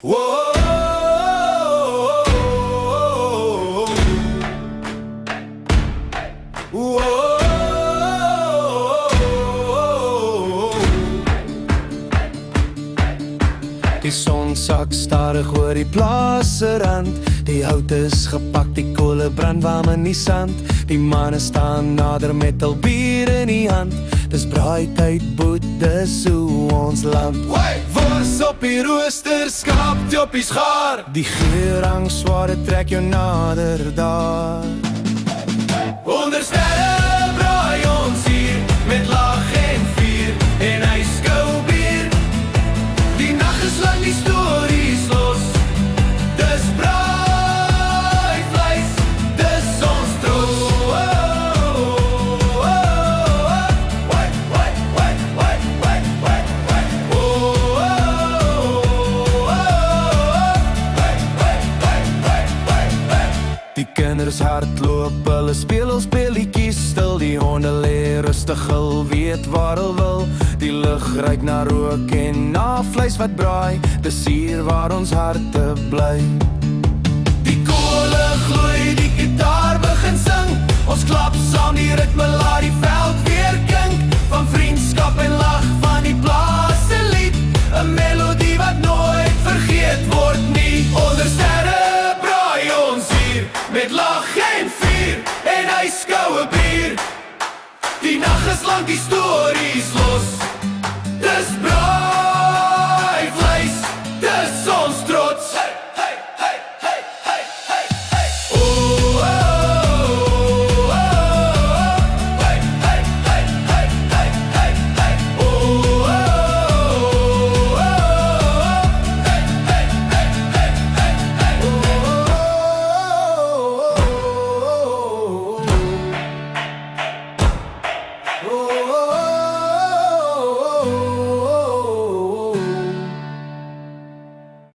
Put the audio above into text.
Whoa, whoa, die son sak stadig oor die plaasrand. Die hout is gepak, die kolle brand warm in die sand. Die manne staan nader met hul bier in die hand. Dis braaityd, boet, dis hoe ons land. Wors op die rooster, skaap die op die schaar. Die geurang sware trek jou nader daar. Onder sterre braai ons hier, met lag en vier, en yskou bier. Die nacht is lang, die stories los. Dis braai vleis, dis ons trots. Die kinders hardloop, hulle speel ons speelietjies stil. Die honde leer rustig, hul weet waar hulle wil. Die lug ruik na rook en na vleis wat braai. Dis hier waar ons harte bly. Die kolle gloei, die gitaar begin sing. Ons klap saam, die ritme laat die veld weer kink. Van vriendskap en lach, van die plaas se lied. 'n melodie wat nooit vergeet word nie. Onder sterre braai ons hier, met lag en vier, en ijskoue bier. Die nacht is lang, die stories los. Dis braai vleis, dis ons trots.